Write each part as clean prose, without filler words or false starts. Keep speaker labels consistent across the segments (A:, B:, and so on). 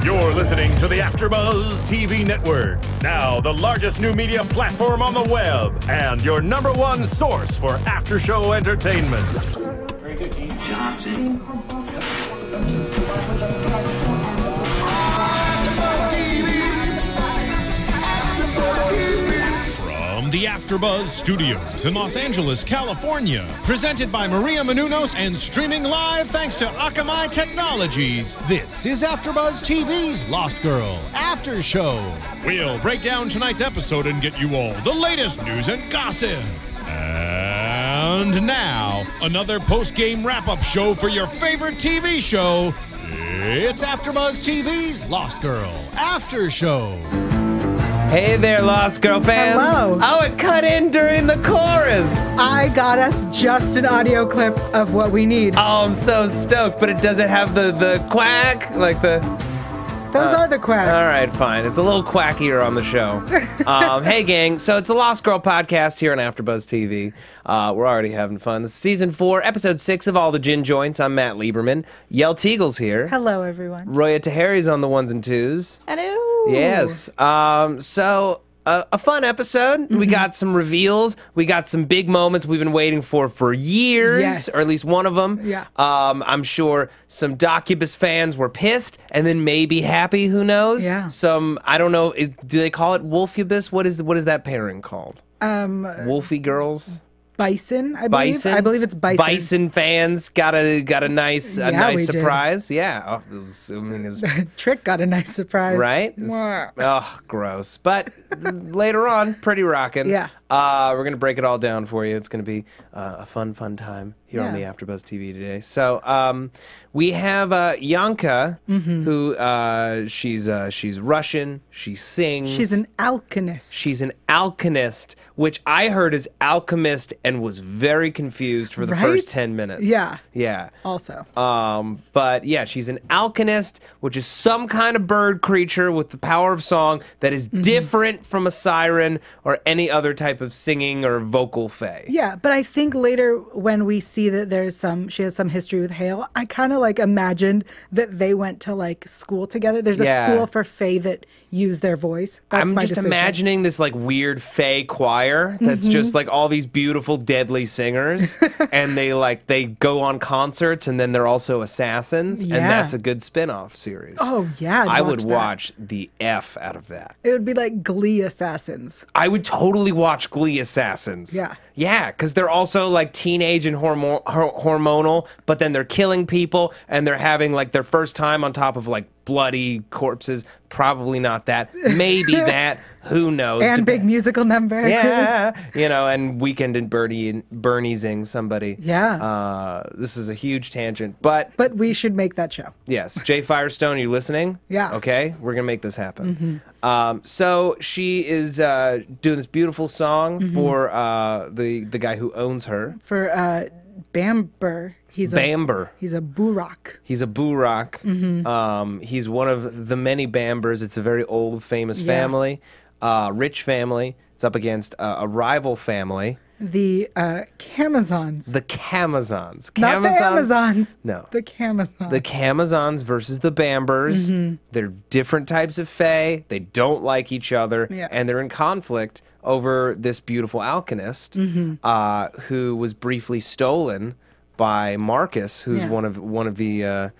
A: You're listening to the AFTERBUZZ TV network, now the largest new media platform on the web, and your #1 source for after-show entertainment.
B: Very good, Gene Johnson.
C: From the AFTERBUZZ Studios in Los Angeles, California, presented by Maria Menounos and streaming live thanks to Akamai Technologies, this is AFTERBUZZ TV's Lost Girl After Show. We'll break down tonight's episode and get you all the latest news and gossip. And now, another post-game wrap-up show for your favorite TV show. It's AFTERBUZZ TV's Lost Girl After Show.
D: Hey there, Lost Girl fans.
E: Hello.
D: Oh, it cut in during the chorus.
E: I got us just an audio clip of what we need.
D: Oh, I'm so stoked, but it doesn't have the quack, like the...
E: Those are the quacks.
D: All right, fine. It's a little quackier on the show. Hey, gang. So it's the Lost Girl podcast here on AFTERBUZZ TV. We're already having fun. This is Season 4, Episode 6 of All the Gin Joints. I'm Matt Lieberman. Yael Tygiel's here.
E: Hello, everyone.
D: Roya Taheri's on the ones and twos.
E: Hello.
D: Yes. So a fun episode. We got some reveals. We got some big moments we've been waiting for years,
E: Yes.
D: or at least one of them.
E: Yeah.
D: I'm sure some Docubus fans were pissed and then maybe happy. Who knows?
E: Yeah.
D: Some, I don't know. Do they call it Wolfubus? What is that pairing called? Wolfie girls.
E: Bison, I believe.
D: Bison?
E: I believe it's bison.
D: Bison fans got a nice
E: Yeah, we did.
D: surprise. Yeah. Oh, it was
E: Trick got a nice surprise.
D: right?
E: Mwah.
D: Oh, gross. But later on, pretty rocking.
E: Yeah.
D: We're going to break it all down for you. It's going to be a fun time here on the
E: Yeah.
D: AFTERBUZZ TV today. So we have Yanka, who she's Russian. She sings.
E: She's an alchemist.
D: She's an alchemist, which I heard is alchemist and was very confused for the
E: Right?
D: first 10 minutes.
E: Yeah.
D: Yeah.
E: Also.
D: But yeah, she's an alchemist, which is some kind of bird creature with the power of song that is different from a siren or any other type of singing or vocal fae.
E: Yeah, but I think later when we see that she has some history with Hale, I kind of like imagined that they went to like school together. There's a
D: Yeah.
E: school for fae that use their voice. That's
D: I'm
E: my
D: just
E: decision.
D: imagining this like weird fae choir that's just like all these beautiful deadly singers and they go on concerts and then they're also assassins and
E: Yeah.
D: that's a good spin-off series.
E: Oh yeah,
D: I would
E: that.
D: watch the F out of that.
E: It would be like Glee assassins.
D: I would totally watch Glee Assassins.
E: Yeah.
D: Yeah, because they're also like teenage and hormonal, but then they're killing people and they're having like their first time on top of like bloody corpses. Probably not that. Maybe that. Who knows?
E: And big musical numbers.
D: Yeah, and Weekend and Bernie'sing somebody.
E: Yeah.
D: This is a huge tangent, but
E: But we should make that show.
D: yes, Jay Firestone, you listening?
E: Yeah.
D: Okay, we're gonna make this happen. So she is doing this beautiful song for the guy who owns her.
E: For Bamber. He's
D: Bamber.
E: He's a Burak.
D: He's a Burak. He's one of the many Bambers. It's a very old, famous family, rich family. It's up against a rival family.
E: The Camazons.
D: The Camazons.
E: Not the Amazons.
D: No.
E: The Camazons.
D: The Camazons versus the Bambers. They're different types of fae. They don't like each other.
E: Yeah.
D: And they're in conflict over this beautiful alchemist who was briefly stolen by Marcus, who's
E: Yeah.
D: one of the...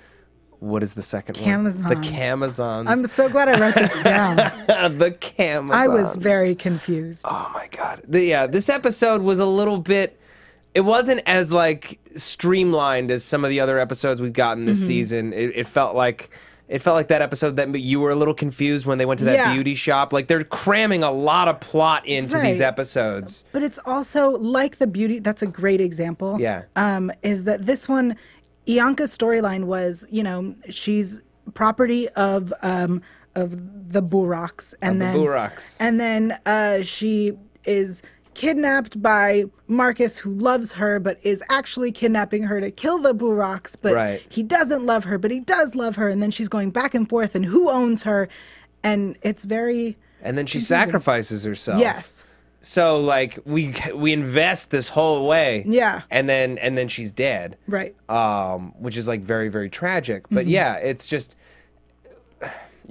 D: what is the second one?
E: Camazons.
D: The Camazons.
E: I'm so glad I wrote this down.
D: The Camazons.
E: I was very confused.
D: Oh my god. This episode was a little bit. It wasn't as like streamlined as some of the other episodes we've gotten this season. It felt like that episode that you were a little confused when they went to that beauty shop. Like they're cramming a lot of plot into these
E: Right.
D: episodes.
E: But it's also like the beauty. That's a great example.
D: Yeah.
E: Is that this one? Ianka's storyline was, she's property of the Buraks, and then
D: Buraks.
E: and then she is kidnapped by Marcus, who loves her but is actually kidnapping her to kill the Buraks. But
D: Right.
E: he doesn't love her, but he does love her, and then she's going back and forth, and who owns her? And it's very
D: And then she
E: confusing.
D: sacrifices herself.
E: Yes.
D: So like we invest this whole way.
E: Yeah.
D: And then she's dead.
E: Right.
D: Which is like very, very tragic. But yeah, it's just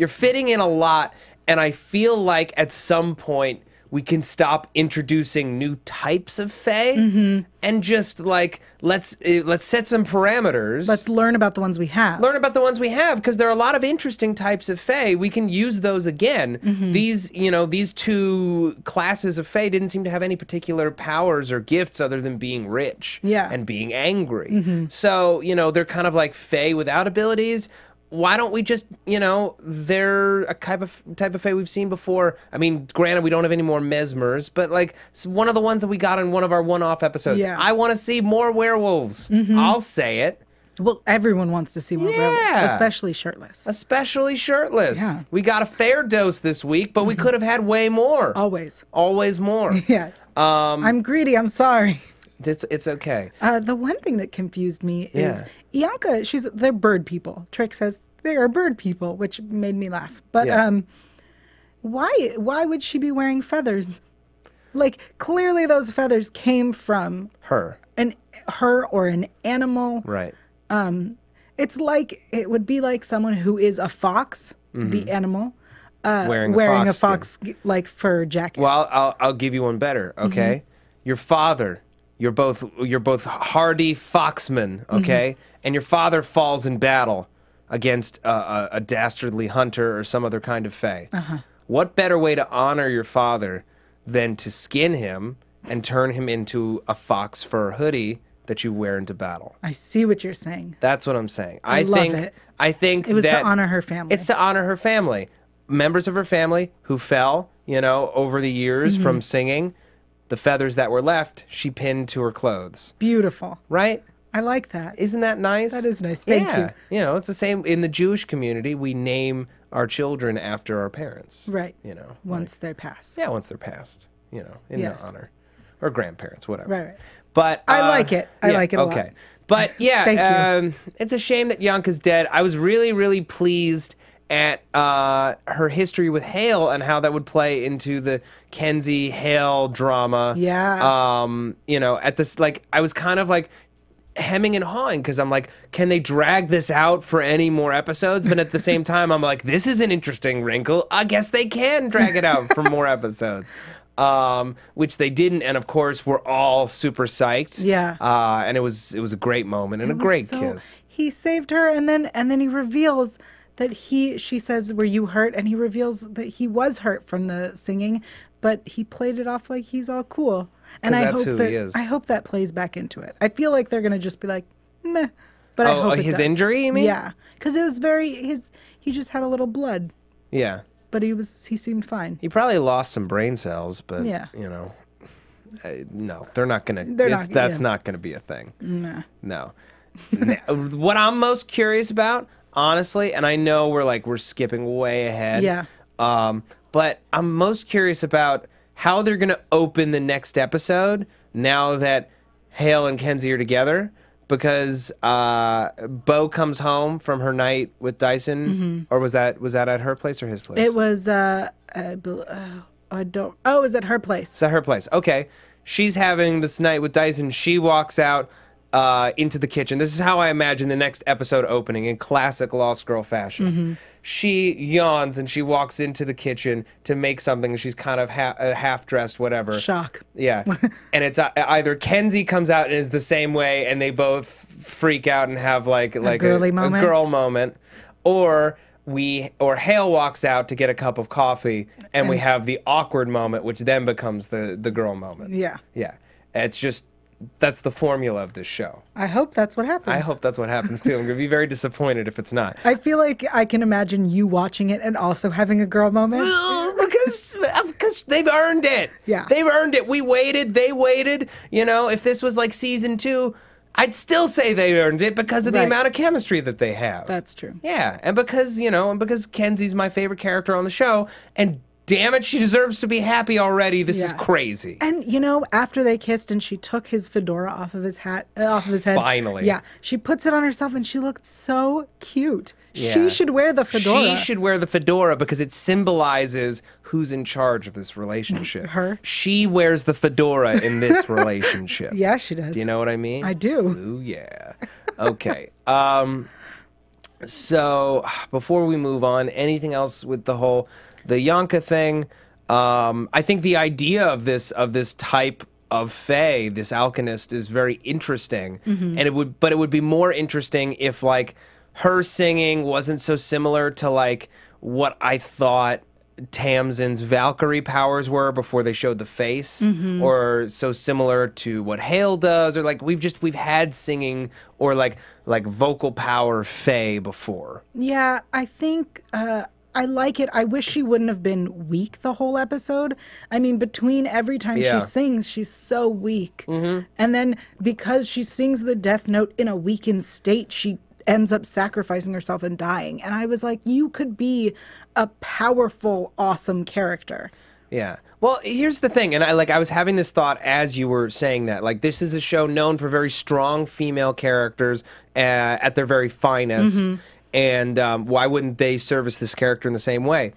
D: You're fitting in a lot, and I feel like at some point we can stop introducing new types of Fae and just like let's set some parameters.
E: Let's learn about the ones we have.
D: Learn about the ones we have, because there are a lot of interesting types of Fae. We can use those again. These, these two classes of Fae didn't seem to have any particular powers or gifts other than being rich and being angry. So, they're kind of like Fae without abilities. Why don't we just, they're a type of Fae we've seen before. I mean, granted, we don't have any more mesmers, but like one of the ones that we got in one of our one-off episodes. Yeah. I want to see more werewolves. I'll say it.
E: Well, everyone wants to see more werewolves, especially shirtless.
D: Especially shirtless. Yeah. We got a fair dose this week, but we could have had way more.
E: Always.
D: Always more.
E: Yes. I'm greedy. I'm sorry.
D: It's okay.
E: The one thing that confused me is Ianka, they're bird people. Trick says they are bird people, which made me laugh. But why would she be wearing feathers? Like, clearly those feathers came from
D: her.
E: Her or an animal.
D: Right.
E: It would be like someone who is a fox, the animal,
D: wearing
E: a fox like fur jacket.
D: Well, I'll give you one better, okay? Your father, you're both hardy foxmen, okay? And your father falls in battle against a dastardly hunter or some other kind of Fae. What better way to honor your father than to skin him and turn him into a fox fur hoodie that you wear into battle?
E: I see what you're saying.
D: That's what I'm saying.
E: I love it.
D: I think
E: it was to honor her family.
D: It's to honor her family. Members of her family who fell, over the years from singing, the feathers that were left, she pinned to her clothes.
E: Beautiful.
D: Right?
E: I like that.
D: Isn't that nice?
E: That is nice. Thank you.
D: It's the same in the Jewish community. We name our children after our parents.
E: Right. Once they're passed.
D: Yeah, once they're passed. In their honor. Or grandparents, whatever.
E: Right.
D: But
E: I like it. I like it a lot.
D: Okay. But yeah,
E: Thank you.
D: It's a shame that Yanka's dead. I was really, really pleased at her history with Hale and how that would play into the Kenzi Hale drama.
E: Yeah.
D: At this, I was kind of hemming and hawing because I'm like, can they drag this out for any more episodes? But at the same time, I'm like, this is an interesting wrinkle. I guess they can drag it out for more episodes. Which they didn't, and of course we're all super psyched.
E: Yeah.
D: And it was a great moment and a great kiss.
E: He saved her, and then he reveals that she says, "Were you hurt?" And he reveals that he was hurt from the singing, but he played it off like he's all cool. And
D: that's who he is.
E: I hope that plays back into it. I feel like they're gonna just be like, meh. But I hope
D: his
E: does.
D: Injury, you mean?
E: Yeah, because it was he just had a little blood.
D: Yeah.
E: But he seemed fine.
D: He probably lost some brain cells, but no, they're not gonna. That's not gonna be a thing.
E: Nah.
D: No. What I'm most curious about, honestly, and I know we're skipping way ahead.
E: Yeah.
D: But I'm most curious about how they're gonna open the next episode now that Hale and Kenzi are together. Because Bo comes home from her night with Dyson, or was that at her place or his place?
E: It was I don't. Oh, it was at her place.
D: It's at her place. Okay, she's having this night with Dyson. She walks out into the kitchen. This is how I imagine the next episode opening in classic Lost Girl fashion. She yawns and she walks into the kitchen to make something. She's kind of half dressed, whatever.
E: Shock.
D: Yeah. And it's either Kenzi comes out and is the same way and they both freak out and have a girl moment, or Hale walks out to get a cup of coffee and we have the awkward moment, which then becomes the girl moment.
E: Yeah.
D: Yeah. That's the formula of this show.
E: I hope that's what happens.
D: I hope that's what happens too. I'm going to be very disappointed if it's not.
E: I feel like I can imagine you watching it and also having a girl moment.
D: Because they've earned it.
E: Yeah.
D: They've earned it. We waited. They waited. If this was like season 2, I'd still say they earned it because of the amount of chemistry that they have.
E: That's true.
D: Yeah. And because Kenzi's my favorite character on the show, and damn it, she deserves to be happy already. This is crazy.
E: And after they kissed and she took his fedora off of his head.
D: Finally.
E: Yeah. She puts it on herself and she looked so cute.
D: Yeah.
E: She should wear the fedora.
D: She should wear the fedora because it symbolizes who's in charge of this relationship.
E: Her.
D: She wears the fedora in this relationship.
E: Yeah, she does.
D: Do you know what I mean?
E: I do.
D: Ooh, yeah. Okay. So before we move on, anything else with the Yonka thing? I think the idea of this type of fae, this alchemist, is very interesting, and it would be more interesting if like her singing wasn't so similar to like what I thought Tamsin's Valkyrie powers were before they showed the face, or so similar to what Hale does, or like we've had singing or like vocal power fae before.
E: Yeah, I think I like it. I wish she wouldn't have been weak the whole episode. I mean, between every time she sings, she's so weak. And then because she sings the death note in a weakened state, she ends up sacrificing herself and dying. And I was like, you could be a powerful, awesome character.
D: Yeah. Well, here's the thing, and I was having this thought as you were saying that. Like, this is a show known for very strong female characters at their very finest. And why wouldn't they service this character in the same way?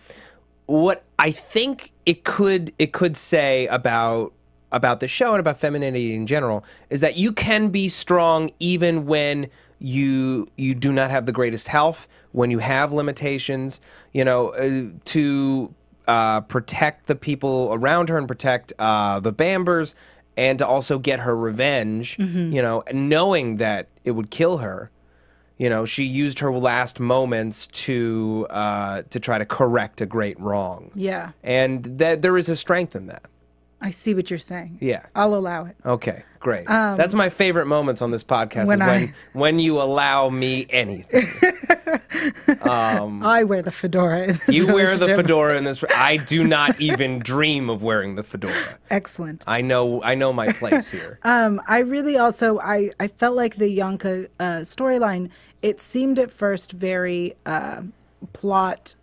D: What I think it could say about the show and about femininity in general is that you can be strong even when you do not have the greatest health, when you have limitations, you know, to protect the people around her and protect the Bambers, and to also get her revenge, you know, knowing that it would kill her. You know, she used her last moments to try to correct a great wrong. Yeah. And that there is a strength in that.
E: I see what you're saying.
D: Yeah.
E: I'll allow it.
D: Okay, great. That's my favorite moments on this podcast, when you allow me anything.
E: I wear the fedora in this
D: You wear the fedora in this. I do not even dream of wearing the fedora.
E: Excellent.
D: I know my place here.
E: I really also, I felt like the Yonka storyline, it seemed at first very plot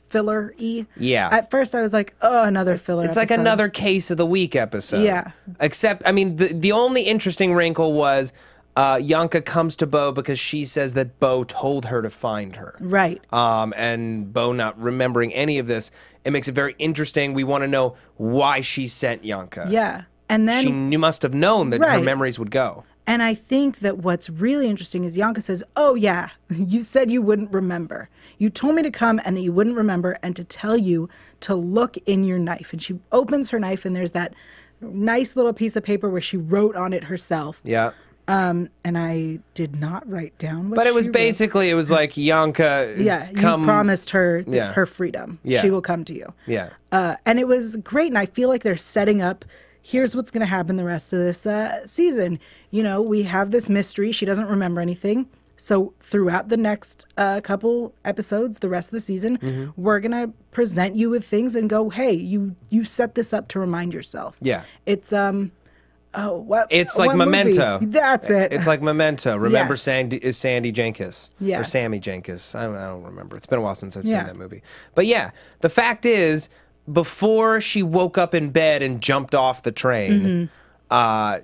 E: filler-y. Yeah. At first I was like, oh, another filler
D: It's
E: episode.
D: like another case of the week episode.
E: Yeah.
D: Except, I mean, the only interesting wrinkle was Yonka comes to Bo because she says that Bo told her to find her.
E: Right.
D: And Bo not remembering any of this. It makes it very interesting. We want to know why she sent Yonka.
E: Yeah. And then
D: she must have known that her memories would go.
E: And I think that what's really interesting is Yonka says, oh, yeah, you said you wouldn't remember. You told me to come and that you wouldn't remember, and to tell you to look in your knife. And she opens her knife, and there's that nice little piece of paper where she wrote on it herself.
D: Yeah.
E: And I did not write down what
D: But it was
E: she
D: basically,
E: wrote.
D: it was like, Yonka,
E: yeah, you promised her her freedom.
D: Yeah.
E: She will come to you.
D: Yeah.
E: And it was great, and I feel like they're setting up, here's what's going to happen the rest of this season. You know, we have this mystery. She doesn't remember anything. So throughout the next couple episodes, the rest of the season, we're going to present you with things and go, hey, you set this up to remind yourself. Yeah. It's,
D: it's like Memento.
E: Movie? That's it.
D: It's like Memento. Remember
E: Yes.
D: Sandy Jenkins.
E: Yes.
D: Or Sammy Jenkins. I don't remember. It's been a while since I've seen that movie. But yeah, the fact is, before she woke up in bed and jumped off the train,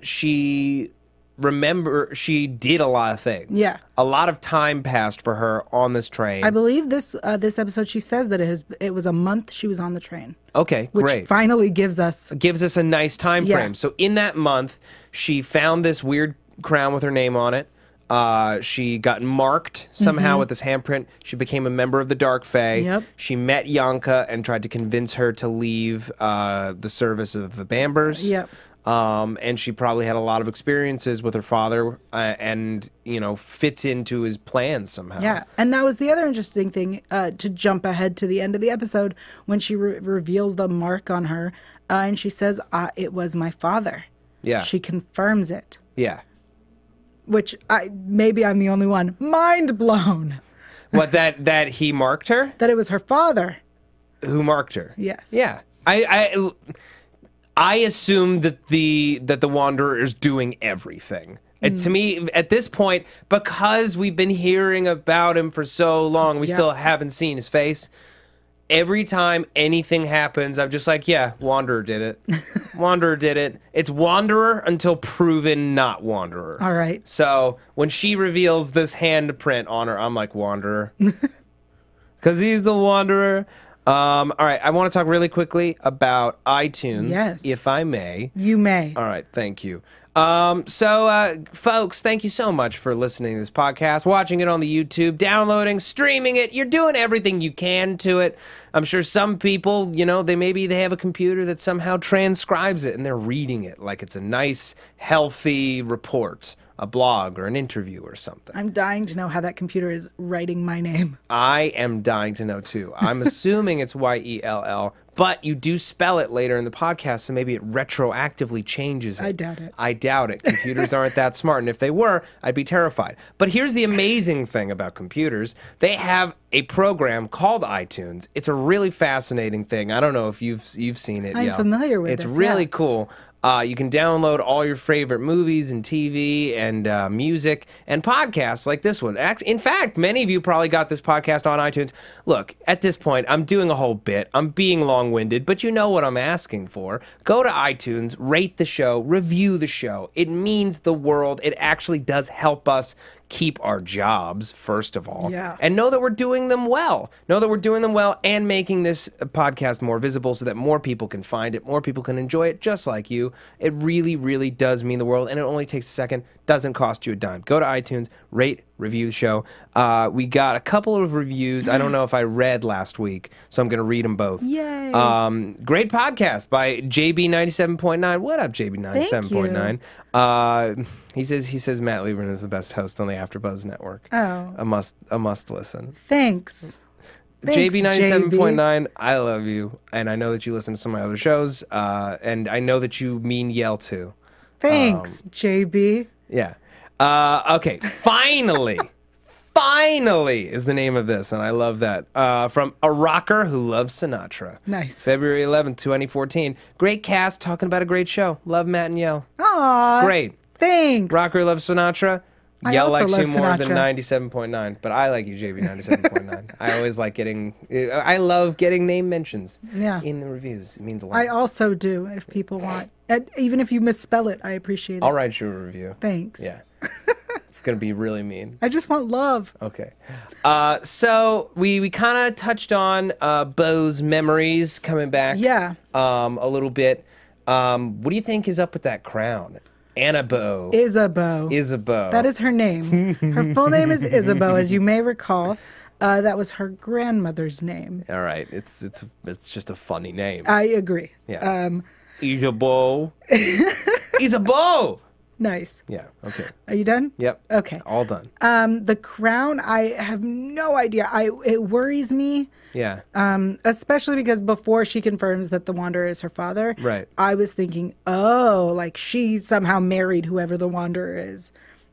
D: she did a lot of things. Yeah. A lot of time passed for her on this train.
E: I believe this episode she says that it was a month she was on the train.
D: Okay, great.
E: Which finally gives us
D: a nice time frame. So in that month, she found this weird crown with her name on it. She got marked somehow with this handprint. She became a member of the Dark Fae. Yep. She met Yonka and tried to convince her to leave the service of the Bambers. Yep. And she probably had a lot of experiences with her father and, you know, fits into his plans somehow.
E: Yeah, and that was the other interesting thing, to jump ahead to the end of the episode, when she reveals the mark on her, and she says, it was my father. Yeah. She confirms it. Yeah. Which, maybe I'm the only one. Mind blown.
D: What, that he marked her?
E: That it was her father.
D: Who marked her?
E: Yes.
D: Yeah. I assume that the Wanderer is doing everything. And to me, at this point, because we've been hearing about him for so long, we still haven't seen his face. Every time anything happens, I'm just like, yeah, Wanderer did it. Wanderer did it. It's Wanderer until proven not Wanderer.
E: All right.
D: So when she reveals this handprint on her, I'm like, Wanderer. Because he's the Wanderer. All right, I want to talk really quickly about iTunes,
E: Yes.
D: if I may.
E: You may.
D: All right, thank you. Folks, thank you so much for listening to this podcast, watching it on the YouTube, downloading, streaming it. You're doing everything you can to it. I'm sure some people, you know, they have a computer that somehow transcribes it and they're reading it like it's a nice, healthy report, a blog or an interview or something.
E: I'm dying to know how that computer is writing my name.
D: I am dying to know too. I'm assuming it's Yell, but you do spell it later in the podcast, so maybe it retroactively changes it.
E: I doubt it.
D: I doubt it. Computers aren't that smart, and if they were, I'd be terrified. But here's the amazing thing about computers. They have a program called iTunes. It's a really fascinating thing. I don't know if you've seen it.
E: I'm familiar with
D: It's
E: this,
D: really
E: yeah.
D: cool. You can download all your favorite movies and TV and music and podcasts like this one. In fact, many of you probably got this podcast on iTunes. Look, at this point, I'm doing a whole bit. I'm being long-winded, but you know what I'm asking for. Go to iTunes, rate the show, review the show. It means the world. It actually does help us keep our jobs, first of all,
E: Yeah.
D: and know that we're doing them well. Know that we're doing them well and making this podcast more visible so that more people can find it, more people can enjoy it, just like you. It really, really does mean the world, and it only takes a second, doesn't cost you a dime. Go to iTunes, rate, review the show. We got a couple of reviews. I don't know if I read last week, so I'm going to read them both.
E: Yay.
D: Great podcast by JB97.9. What up, JB97.9? He says Matt Lieberman is the best host on the AfterBuzz Network.
E: Oh.
D: A must listen.
E: Thanks.
D: JB97.9, I love you, and I know that you listen to some of my other shows, and I know that you mean Yael too.
E: Thanks, JB.
D: Yeah. Okay, finally is the name of this, and I love that. From a rocker who loves Sinatra.
E: Nice.
D: February 11th, 2014. Great cast, talking about a great show. Love Matt and Yael.
E: Aw.
D: Great.
E: Thanks.
D: Rocker loves Sinatra.
E: I
D: Yael
E: also
D: likes you
E: love
D: more than
E: Sinatra.
D: 97.9, but I like you, JB 97.9. I always like I love getting name mentions in the reviews. It means a lot.
E: I also do, if people want. Even if you misspell it, I appreciate it.
D: I'll write you a review.
E: Thanks.
D: Yeah. It's going to be really mean.
E: I just want love.
D: Okay. So we kind of touched on Beau's memories coming back
E: Yeah.
D: a little bit. What do you think is up with that crown? Anna Beau.
E: Isabeau.
D: Isabeau.
E: That is her name. Her full name is Isabeau, as you may recall. That was her grandmother's name.
D: All right. It's just a funny name.
E: I agree.
D: Yeah. Isabeau. Isabeau.
E: Nice.
D: Yeah. Okay.
E: Are you done?
D: Yep.
E: Okay.
D: All done.
E: The crown, I have no idea. It worries me.
D: Yeah.
E: Especially because before she confirms that the Wanderer is her father,
D: Right.
E: I was thinking, oh, like she somehow married whoever the Wanderer is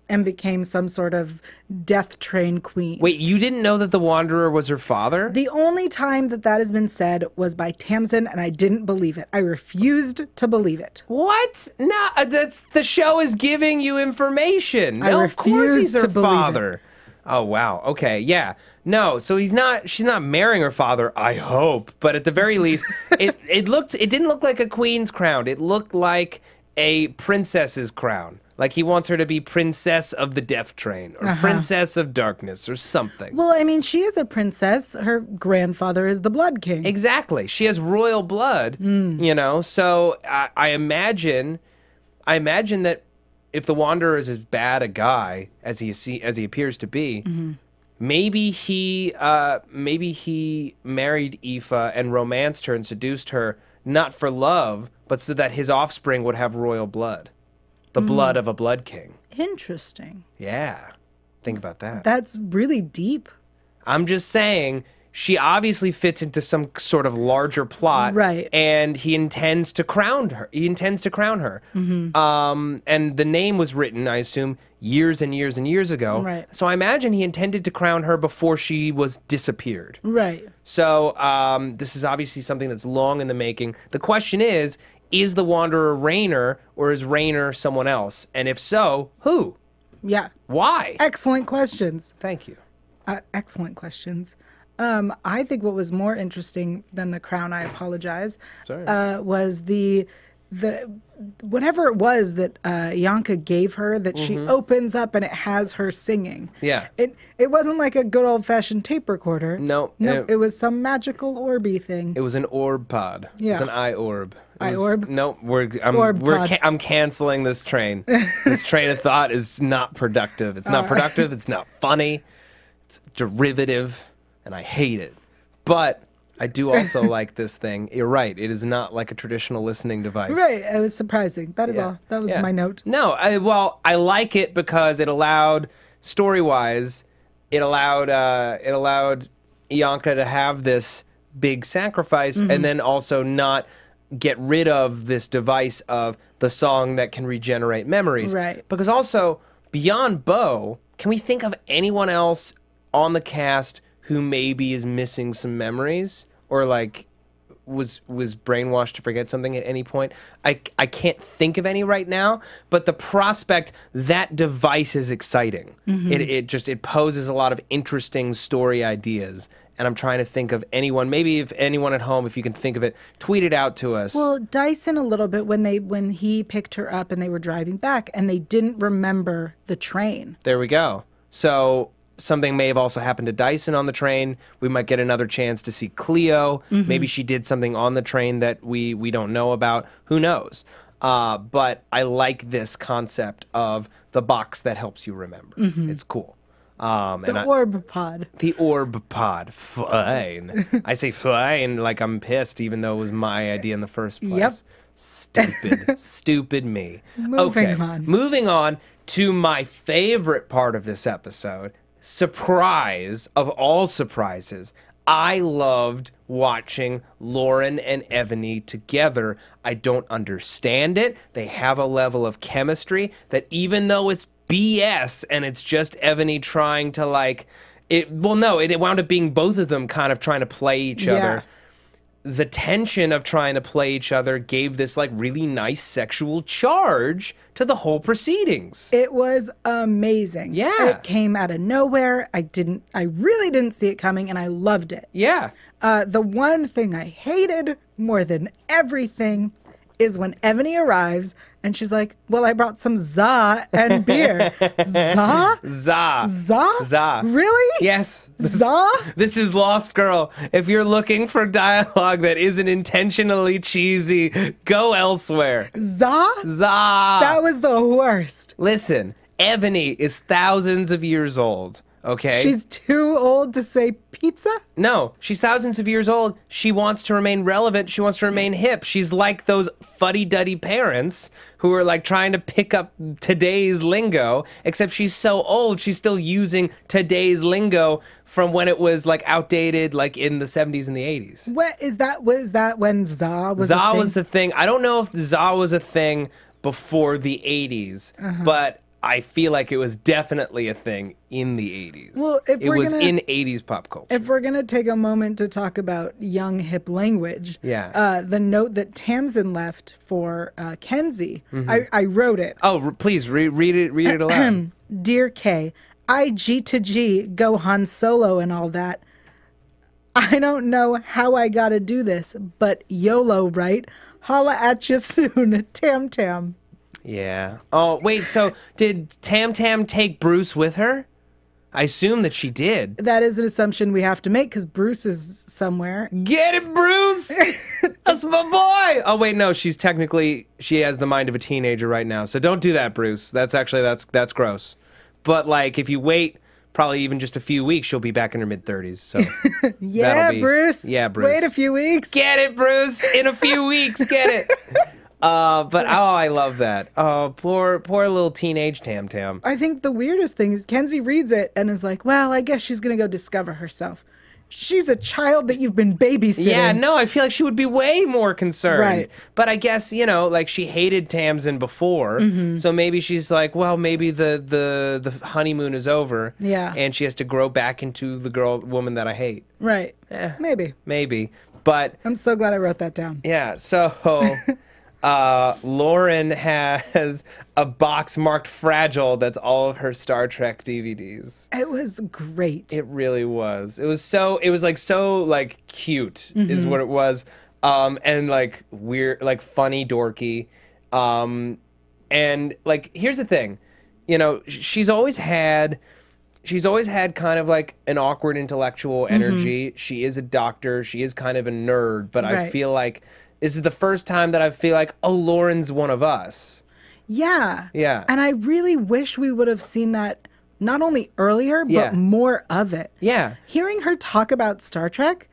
E: and became some sort of death train queen.
D: Wait, you didn't know that the Wanderer was her father?
E: The only time that has been said was by Tamsin, and I didn't believe it. I refused to believe it.
D: What? No, the show is giving you information.
E: I
D: No, of course he's
E: refuse
D: her
E: to believe
D: father. Oh wow. Okay. Yeah. No. So she's not marrying her father. I hope. But at the very least, it didn't look like a queen's crown. It looked like a princess's crown. Like he wants her to be princess of the death train or princess of darkness or something.
E: Well, I mean, she is a princess. Her grandfather is the Blood King.
D: Exactly. She has royal blood, you know. So I imagine that if the Wanderer is as bad a guy as he appears to be, maybe he married Aoife and romanced her and seduced her not for love, but so that his offspring would have royal blood, the blood of a blood king.
E: Interesting.
D: Yeah, think about that.
E: That's really deep.
D: I'm just saying. She obviously fits into some sort of larger plot,
E: Right.
D: And he intends to crown her. And the name was written, I assume, years and years and years ago.
E: Right.
D: So I imagine he intended to crown her before she was disappeared.
E: Right.
D: So this is obviously something that's long in the making. The question is the Wanderer Rainer, or is Rainer someone else? And if so, who?
E: Yeah.
D: Why?
E: Excellent questions.
D: Thank you.
E: Excellent questions. I think what was more interesting than the crown, I apologize,
D: Sorry.
E: was the whatever it was that Yanka gave her, that she opens up and it has her singing.
D: Yeah.
E: It wasn't like a good old-fashioned tape recorder.
D: No.
E: It was some magical orby thing.
D: It was an orb pod.
E: Yeah.
D: It was an eye orb.
E: Orb?
D: No,
E: Pod.
D: I'm canceling this train. This train of thought is not productive. It's not productive. It's not funny. It's derivative, and I hate it. But I do also like this thing. You're right. It is not like a traditional listening device.
E: Right. It was surprising. That is all. That was my note.
D: No, I like it because it allowed, story-wise, it allowed Ianka to have this big sacrifice and then also not get rid of this device of the song that can regenerate memories.
E: Right.
D: Because also, beyond Bo, can we think of anyone else on the cast who maybe is missing some memories or like was brainwashed to forget something at any point? I can't think of any right now, but the prospect, that device is exciting. It poses a lot of interesting story ideas. And I'm trying to think of anyone, maybe if anyone at home, if you can think of it, tweet it out to us.
E: Well, Dyson a little bit when he picked her up and they were driving back and they didn't remember the train.
D: There we go. So something may have also happened to Dyson on the train. We might get another chance to see Cleo. Maybe she did something on the train that we don't know about. Who knows? But I like this concept of the box that helps you remember. It's cool.
E: The orb pod.
D: The orb pod. Fine. I say fine like I'm pissed, even though it was my idea in the first place.
E: Yep.
D: Stupid. Stupid me.
E: Moving
D: on to my favorite part of this episode. Surprise of all surprises. I loved watching Lauren and Ebony together. I don't understand it. They have a level of chemistry that even though it's BS and it's just Ebony trying to it wound up being both of them kind of trying to play each other. The tension of trying to play each other gave this really nice sexual charge to the whole proceedings.
E: It was amazing.
D: Yeah.
E: It came out of nowhere. I really didn't see it coming and I loved it.
D: Yeah.
E: The one thing I hated more than everything is when Ebony arrives and she's like, well, I brought some za and beer. Za?
D: Za.
E: Za?
D: Za.
E: Really?
D: Yes.
E: Za?
D: This is Lost Girl. If you're looking for dialogue that isn't intentionally cheesy, go elsewhere.
E: Za?
D: Za.
E: That was the worst.
D: Listen, Ebony is thousands of years old. Okay.
E: She's too old to say pizza?
D: No, she's thousands of years old. She wants to remain relevant. She wants to remain hip. She's like those fuddy-duddy parents who are trying to pick up today's lingo, except she's so old, she's still using today's lingo from when it was outdated in the 70s and the 80s.
E: What is that? Was that when za was
D: za was the thing? I don't know if za was a thing before the 80s, but I feel like it was definitely a thing in the 80s.
E: Well,
D: it was in 80s pop culture.
E: If we're going to take a moment to talk about young hip language, the note that Tamsin left for Kenzi, I wrote it.
D: Oh, please read it aloud.
E: Dear Kay, I G to G go Han Solo and all that. I don't know how I got to do this, but YOLO, right? Holla at you soon, Tam Tam.
D: Yeah. Oh, wait, so did Tam Tam take Bruce with her? I assume that she did.
E: That is an assumption we have to make because Bruce is somewhere.
D: Get it, Bruce! That's my boy! Oh, wait, no, she has the mind of a teenager right now, so don't do that, Bruce. That's gross. But, if you wait probably even just a few weeks, she'll be back in her mid-30s, so...
E: Bruce.
D: Yeah, Bruce.
E: Wait a few weeks.
D: Get it, Bruce! In a few weeks, get it! I love that. Oh, poor little teenage Tam Tam.
E: I think the weirdest thing is Kenzi reads it and is like, well, I guess she's going to go discover herself. She's a child that you've been babysitting.
D: Yeah, no, I feel like she would be way more concerned.
E: Right.
D: But I guess, she hated Tamsin before, so maybe she's like, well, maybe the honeymoon is over.
E: Yeah.
D: And she has to grow back into the woman that I hate.
E: Right. Maybe.
D: Maybe. But...
E: I'm so glad I wrote that down.
D: Yeah, so... Lauren has a box marked fragile that's all of her Star Trek DVDs.
E: It was great.
D: It really was. It was so cute is what it was. and like weird, like funny, dorky. And like, here's the thing, you know, she's always had kind of like an awkward intellectual energy. She is a doctor. She is kind of a nerd, but I feel like this is the first time that I feel like, oh, Lauren's one of us. Yeah. Yeah.
E: And I really wish we would have seen that not only earlier, but more of it.
D: Yeah.
E: Hearing her talk about Star Trek,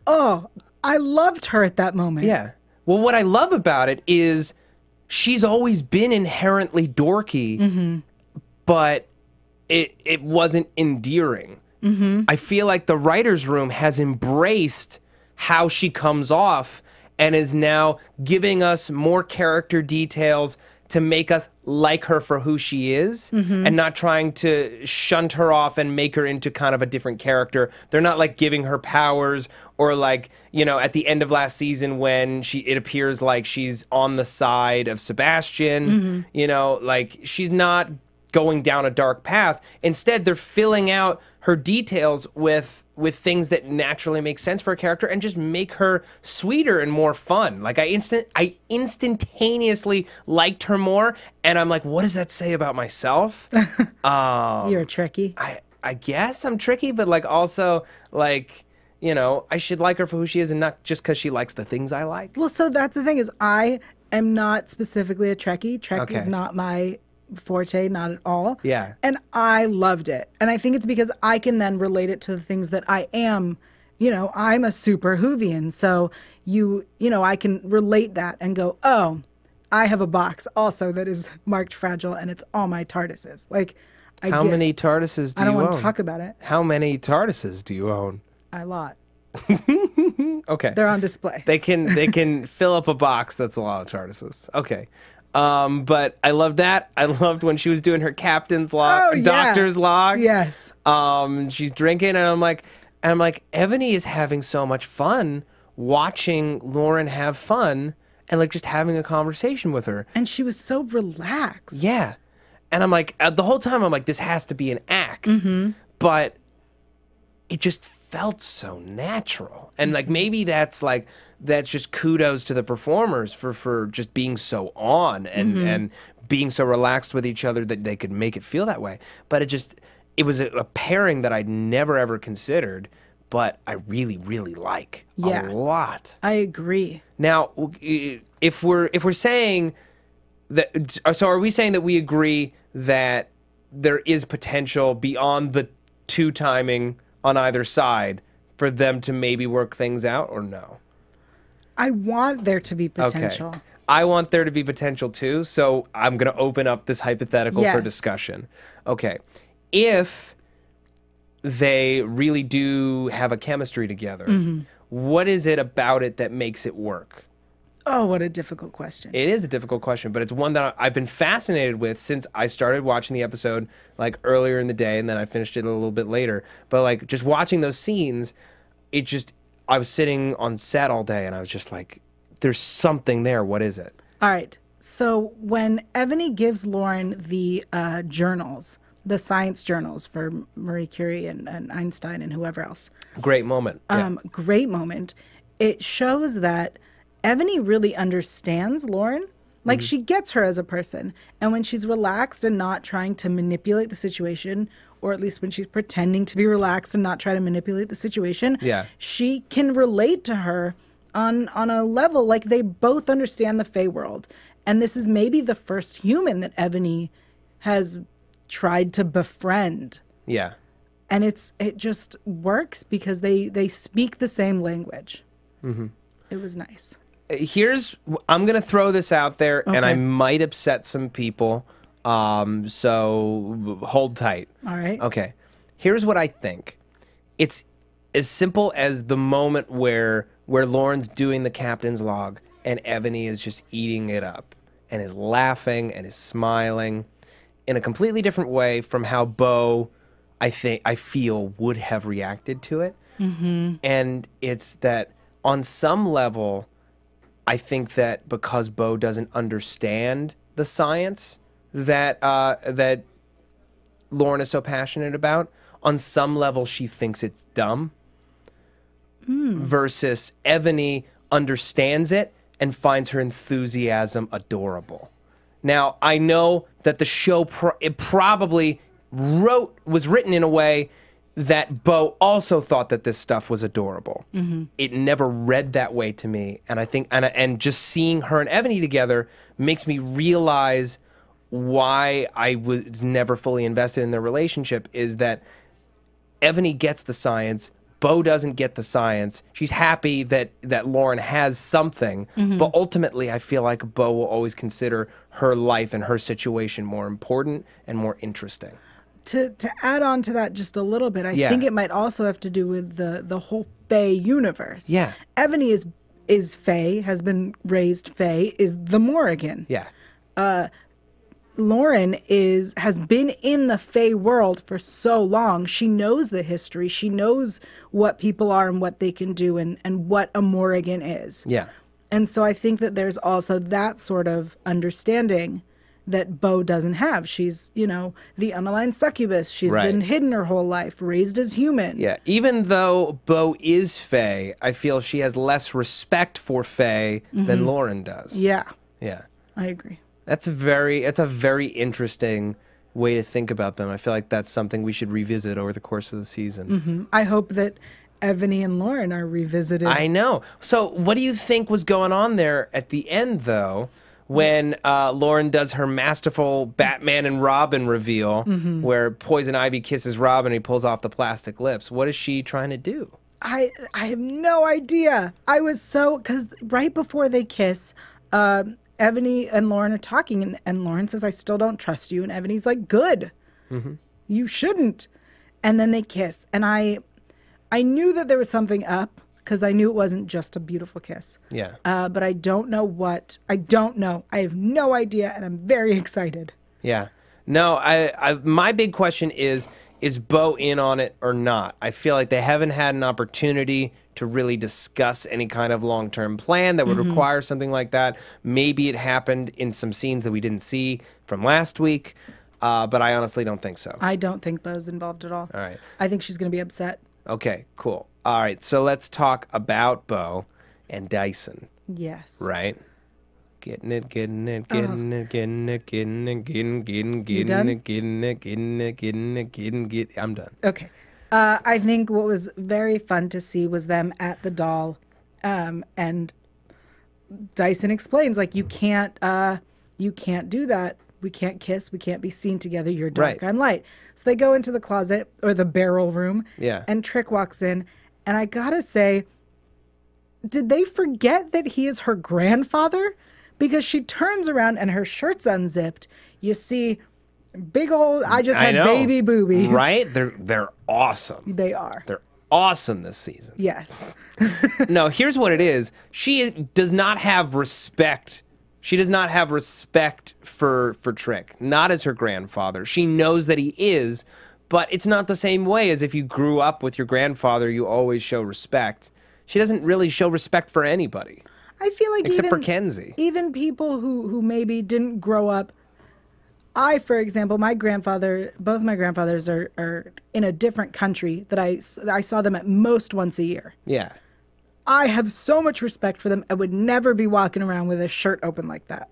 E: oh, I loved her at that moment.
D: Yeah. Well, what I love about it is she's always been inherently dorky, but it wasn't endearing. I feel like the writer's room has embraced how she comes off and is now giving us more character details to make us like her for who she is, and not trying to shunt her off and make her into kind of a different character. They're not like giving her powers, or like, you know, at the end of last season when it appears like she's on the side of Sebastian, you know, like she's not going down a dark path. Instead, they're filling out her details with things that naturally make sense for a character and just make her sweeter and more fun. Like I instantaneously liked her more, and I'm like, what does that say about myself?
E: You're tricky.
D: I guess I'm tricky, but like also like, you know, I should like her for who she is and not just because she likes the things I like.
E: Well, so that's the thing, is I am not specifically a Trekkie. Trek is not my forte, not at all.
D: Yeah.
E: And I loved it. And I think it's because I can then relate it to the things that I am. You know, I'm a super Whovian. So you know, I can relate that and go, oh, I have a box also that is marked fragile and it's all my TARDISes. Like,
D: how many TARDISes do you own?
E: I don't want to talk about it.
D: How many TARDISes do you own?
E: A lot.
D: Okay.
E: They're on display.
D: They can fill up a box that's a lot of TARDISes. Okay. But I loved that. I loved when she was doing her captain's log, doctor's log.
E: Yes.
D: She's drinking, and I'm like, Ebony is having so much fun watching Lauren have fun and like just having a conversation with her.
E: And she was so relaxed.
D: Yeah. And I'm like, the whole time I'm like, this has to be an act. But it just felt so natural. And like, maybe that's just kudos to the performers for just being so on and being so relaxed with each other that they could make it feel that way. But it was a pairing that I'd never ever considered, but I really, really like a lot.
E: I agree.
D: Now, if we're saying that, so are we saying that we agree that there is potential beyond the two timing on either side for them to maybe work things out, or no?
E: I want there to be potential.
D: Okay. I want there to be potential too, so I'm going to open up this hypothetical for discussion. Okay. If they really do have a chemistry together, what is it about it that makes it work?
E: Oh, what a difficult question.
D: It is a difficult question, but it's one that I've been fascinated with since I started watching the episode like earlier in the day, and then I finished it a little bit later. But like just watching those scenes, I was sitting on set all day and I was just like, there's something there. What is it?
E: All right. So when Ebony gives Lauren the journals, the science journals for Marie Curie and Einstein and whoever else.
D: Great moment.
E: Great moment. It shows that Ebony really understands Lauren. Like, she gets her as a person. And when she's relaxed and not trying to manipulate the situation, or at least when she's pretending to be relaxed and not try to manipulate the situation, she can relate to her on a level like they both understand the Fae world. And this is maybe the first human that Ebony has tried to befriend.
D: Yeah.
E: And it just works because they speak the same language. It was nice.
D: I'm going to throw this out there, and I might upset some people, so hold tight.
E: All right.
D: Okay. Here's what I think. It's as simple as the moment where Lauren's doing the captain's log, and Ebony is just eating it up, and is laughing, and is smiling in a completely different way from how Bo, I feel, would have reacted to it. And it's that on some level, I think that because Bo doesn't understand the science that Lauren is so passionate about, on some level she thinks it's dumb. Versus Ebony understands it and finds her enthusiasm adorable. Now, I know that the show it probably was written in a way that Bo also thought that this stuff was adorable. It never read that way to me, and I think and just seeing her and Ebony together makes me realize why I was never fully invested in their relationship, is that Ebony gets the science, Bo doesn't get the science. She's happy that Lauren has something, but ultimately I feel like Bo will always consider her life and her situation more important and more interesting.
E: To add on to that just a little bit, I think it might also have to do with the whole Fae universe.
D: Yeah.
E: Ebony is Fae, has been raised Fae, is the Morrigan.
D: Yeah.
E: Lauren has been in the Fae world for so long. She knows the history. She knows what people are and what they can do and what a Morrigan is.
D: Yeah.
E: And so I think that there's also that sort of understanding that Bo doesn't have. She's, the unaligned succubus. She's been hidden her whole life, raised as human.
D: Yeah, even though Bo is Fae, I feel she has less respect for Fae than Lauren does.
E: Yeah.
D: Yeah.
E: I agree.
D: That's a very interesting way to think about them. I feel like that's something we should revisit over the course of the season.
E: I hope that Ebony and Lauren are revisited.
D: I know. So what do you think was going on there at the end, though, when Lauren does her masterful Batman and Robin reveal, where Poison Ivy kisses Robin and he pulls off the plastic lips? What is she trying to do?
E: I have no idea. I was because right before they kiss, Ebony and Lauren are talking, and Lauren says, "I still don't trust you," and Ebony's like, "Good, you shouldn't." And then they kiss, and I knew that there was something up, because I knew it wasn't just a beautiful kiss.
D: Yeah.
E: But I don't know what. I don't know. I have no idea, and I'm very excited.
D: Yeah. No, my big question is Bo in on it or not? I feel like they haven't had an opportunity to really discuss any kind of long-term plan that would require something like that. Maybe it happened in some scenes that we didn't see from last week, but I honestly don't think so.
E: I don't think Bo's involved at all.
D: All right.
E: I think she's going to be upset.
D: Okay, cool. All right, so let's talk about Bo and Dyson.
E: Yes.
D: Right? Getting it. I'm done.
E: Okay. I think what was very fun to see was them at the doll, and Dyson explains, like, you can't do that. We can't kiss. We can't be seen together. You're dark, I'm light. So they go into the closet or the barrel room.
D: Yeah.
E: And Trick walks in, and I gotta say, did they forget that he is her grandfather? Because she turns around and her shirt's unzipped. You see big old, I had baby boobies.
D: Right? They're awesome.
E: They are.
D: They're awesome this season.
E: Yes.
D: No, here's what it is. She does not have respect. She does not have respect for Trick. Not as her grandfather. She knows that he is, but it's not the same way as if you grew up with your grandfather, you always show respect. She doesn't really show respect for anybody.
E: I feel like
D: except for Kenzi.
E: Even people who maybe didn't grow up. For example, both my grandfathers are in a different country that I saw them at most once a year.
D: Yeah.
E: I have so much respect for them. I would never be walking around with a shirt open like that.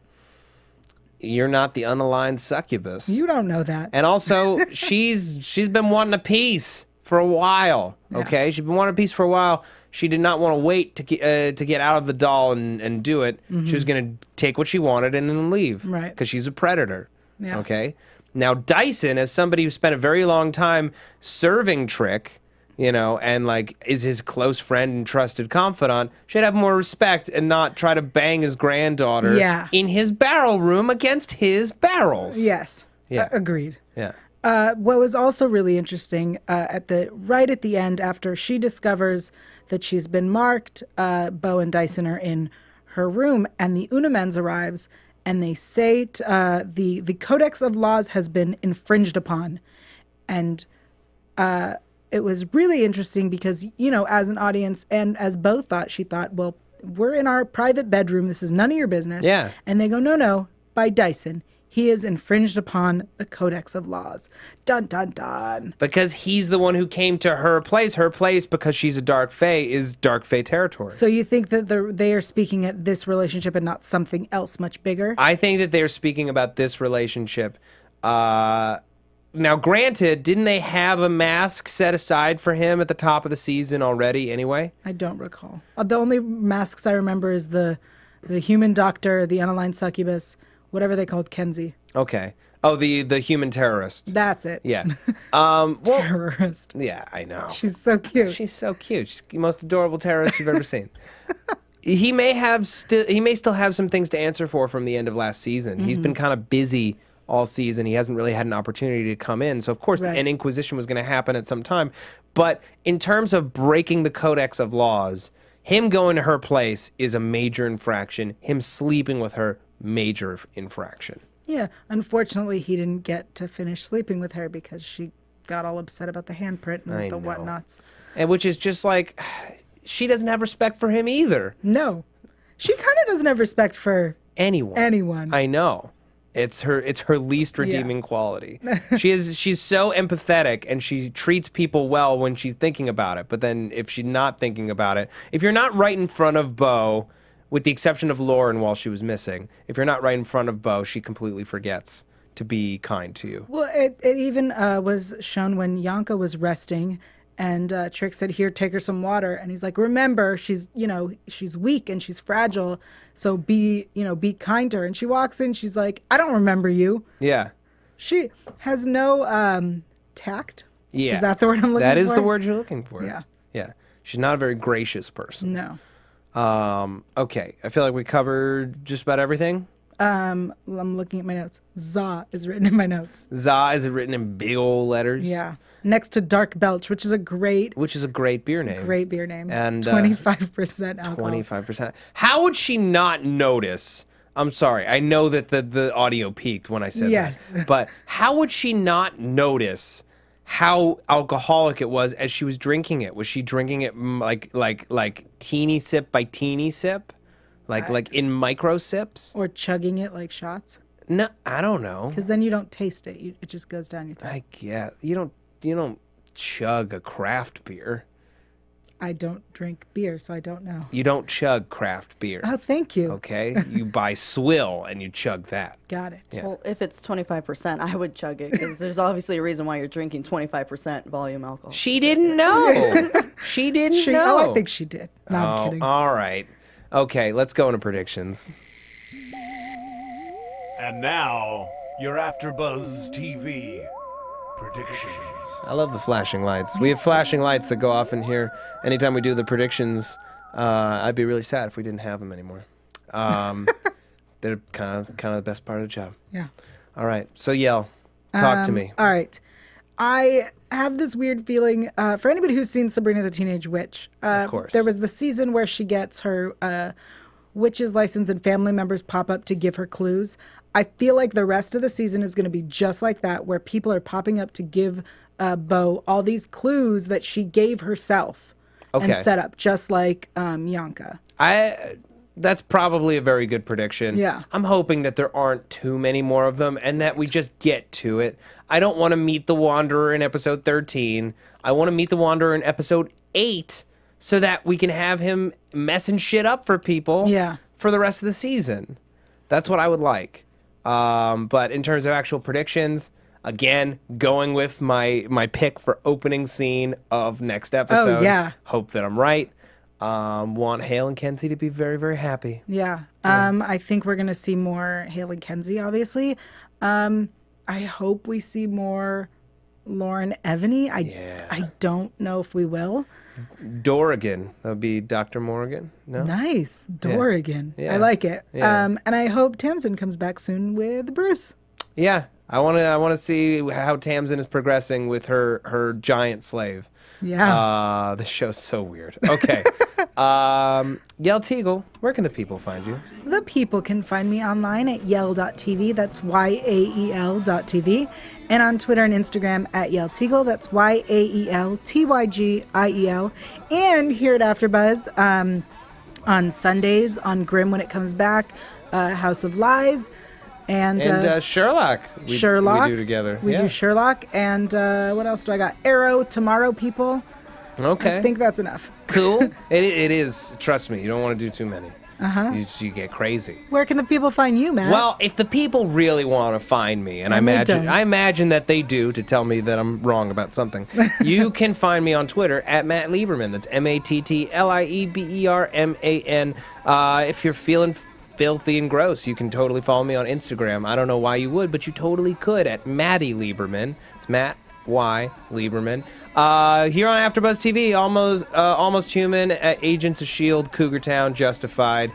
D: You're not the unaligned succubus.
E: You don't know that.
D: And also, she's been wanting a piece for a while. Okay, she's been wanting a piece for a while. She did not want to wait to get out of the doll and do it. She was going to take what she wanted and then leave.
E: Right.
D: Because she's a predator.
E: Yeah.
D: Okay. Now Dyson, as somebody who spent a very long time serving Trick, and like is his close friend and trusted confidant, should have more respect and not try to bang his granddaughter in his barrel room against his barrels.
E: Yes.
D: Yeah.
E: Agreed.
D: Yeah.
E: What was also really interesting right at the end, after she discovers that she's been marked, Bo and Dyson are in her room, and the Unamens arrives, and they say the Codex of Laws has been infringed upon, and it was really interesting because, as an audience and as Bo thought, she thought, well, we're in our private bedroom. This is none of your business.
D: Yeah.
E: And they go, no, by Dyson. he has infringed upon the Codex of Laws. Dun, dun, dun.
D: Because he's the one who came to her place. Her place, because she's a Dark Fae, is Dark Fae territory.
E: So you think that they are speaking at this relationship and not something else much bigger?
D: I think that they're speaking about this relationship. Now, granted, didn't they have a mask set aside for him at the top of the season already anyway?
E: I don't recall. The only masks I remember is the human doctor, the unaligned succubus, whatever they called Kenzi.
D: Okay. Oh, the human terrorist.
E: That's it.
D: Yeah.
E: Terrorist.
D: Yeah, I know.
E: She's so cute.
D: She's so cute. She's the most adorable terrorist you've ever seen. He may still have some things to answer for from the end of last season. He's been kind of busy all season. He hasn't really had an opportunity to come in. So, of course, an inquisition was going to happen at some time. But in terms of breaking the Codex of Laws, him going to her place is a major infraction. Him sleeping with her, major infraction.
E: Yeah. Unfortunately, he didn't get to finish sleeping with her because she got all upset about the handprint and the whatnots.
D: And which is just like, she doesn't have respect for him either.
E: No. She kind of doesn't have respect for anyone.
D: I know. It's her least redeeming quality. She's so empathetic and she treats people well when she's thinking about it. But then if she's not thinking about it, if you're not right in front of Bo, with the exception of Lauren while she was missing, if you're not right in front of Bo, she completely forgets to be kind to you.
E: Well, it even was shown when Yanka was resting and Trick said, "Here, take her some water." And he's like, "Remember, she's weak and she's fragile. So be kind to her." And she walks in, she's like, "I don't remember you."
D: Yeah.
E: She has no tact.
D: Yeah.
E: Is that the word I'm looking for?
D: That is the word you're looking for.
E: Yeah.
D: Yeah. She's not a very gracious person.
E: No.
D: Okay. I feel like we covered just about everything.
E: I'm looking at my notes. Za is written in my notes.
D: Za is written in big old letters.
E: Yeah. Next to Dark Belch, which is a great
D: beer name.
E: Great beer name.
D: And
E: 25% alcohol.
D: 25%. How would she not notice? I'm sorry. I know that the audio peaked when I said that. But how would she not notice how alcoholic it was as she was drinking it? Was she drinking it like teeny sip by teeny sip? Like in micro sips?
E: Or chugging it like shots?
D: No, I don't know.
E: Because then you don't taste it. It just goes down your throat.
D: I get. You don't chug a craft beer.
E: I don't drink beer, so I don't know.
D: You don't chug craft beer.
E: Oh, thank you.
D: Okay? You buy Swill and you chug that.
E: Got it.
D: Yeah.
F: Well, if it's 25%, I would chug it because there's obviously a reason why you're drinking 25% volume alcohol.
D: She didn't know. She didn't know.
E: Oh, I think she did. No, I'm kidding.
D: All right. Okay, let's go into predictions.
A: And now, your AfterBuzz TV predictions.
D: I love the flashing lights. We have flashing lights that go off in here anytime we do the predictions. I'd be really sad if we didn't have them anymore. They're kind of the best part of the job.
E: Yeah.
D: All right. So, Yael, talk to me.
E: All right. I have this weird feeling, for anybody who's seen Sabrina the Teenage Witch,
D: of course.
E: There was the season where she gets her witch's license and family members pop up to give her clues. I feel like the rest of the season is going to be just like that, where people are popping up to give Bo all these clues that she gave herself and set up, just like Yanka.
D: That's probably a very good prediction.
E: Yeah.
D: I'm hoping that there aren't too many more of them and that we just get to it. I don't want to meet the Wanderer in episode 13. I want to meet the Wanderer in episode 8 so that we can have him messing shit up for people for the rest of the season. That's what I would like. But in terms of actual predictions, again, going with my pick for opening scene of next episode.
E: Oh, yeah.
D: Hope that I'm right. Want Hale and Kenzi to be very, very happy.
E: Yeah. I think we're going to see more Hale and Kenzi, obviously. I hope we see more Lauren Evany. I don't know if we will.
D: Dorrigan. That would be Dr. Morgan. No?
E: Nice. Dorrigan.
D: Yeah.
E: I like it.
D: Yeah.
E: And I hope Tamsin comes back soon with Bruce.
D: Yeah. I want to see how Tamsin is progressing with her giant slave.
E: Yeah.
D: The show's so weird. Okay. Yael Tygiel, where can the people find you?
E: The people can find me online at yael.tv. That's YAEL.tv. And on Twitter and Instagram at Yael Tygiel. That's YAELTYGIEL. And here at AfterBuzz on Sundays on Grimm when it comes back, House of Lies. And
D: Sherlock.
E: Sherlock.
D: We do together.
E: We do Sherlock. And what else do I got? Arrow, Tomorrow People.
D: Okay.
E: I think that's enough.
D: Cool. It is. Trust me, you don't want to do too many. You get crazy.
E: Where can the people find you, Matt?
D: Well, if the people really want to find me, and I imagine that they do to tell me that I'm wrong about something, you can find me on Twitter at Matt Lieberman. That's MattLieberman. If you're feeling filthy and gross, you can totally follow me on Instagram. I don't know why you would, but you totally could at Matty Lieberman. It's Matt Y. Lieberman. Here on AfterBuzz TV, Almost Human, Agents of S.H.I.E.L.D., Cougar Town, Justified,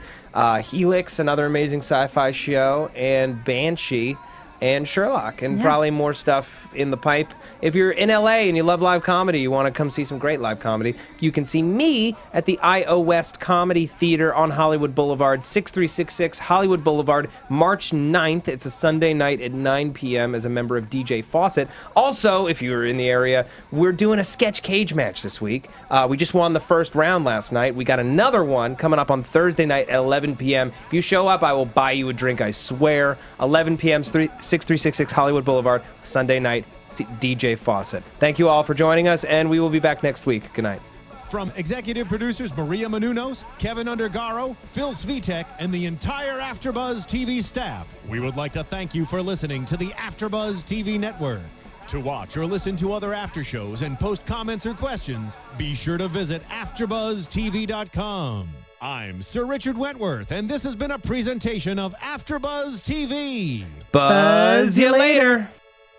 D: Helix, another amazing sci-fi show, and Banshee, and Sherlock, and probably more stuff in the pipe. If you're in LA and you love live comedy, you want to come see some great live comedy, you can see me at the I.O. West Comedy Theater on Hollywood Boulevard, 6366 Hollywood Boulevard, March 9th. It's a Sunday night at 9 p.m. as a member of DJ Fawcett. Also, if you're in the area, we're doing a sketch cage match this week. We just won the first round last night. We got another one coming up on Thursday night at 11 p.m. If you show up, I will buy you a drink, I swear. 11 p.m. 6366 Hollywood Boulevard, Sunday night, DJ Fawcett. Thank you all for joining us, and we will be back next week. Good night.
C: From executive producers Maria Menounos, Kevin Undergaro, Phil Svitek, and the entire AfterBuzz TV staff, we would like to thank you for listening to the AfterBuzz TV network. To watch or listen to other after shows and post comments or questions, be sure to visit AfterBuzzTV.com. I'm Sir Richard Wentworth, and this has been a presentation of AfterBuzz TV.
D: Buzz you later.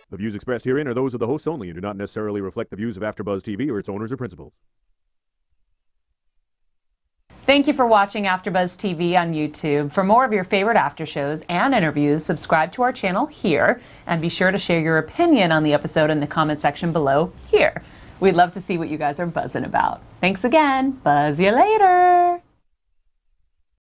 G: The views expressed herein are those of the hosts only and do not necessarily reflect the views of AfterBuzz TV or its owners or principals.
H: Thank you for watching AfterBuzz TV on YouTube. For more of your favorite after shows and interviews, subscribe to our channel here, and be sure to share your opinion on the episode in the comment section below here. We'd love to see what you guys are buzzing about. Thanks again. Buzz you later.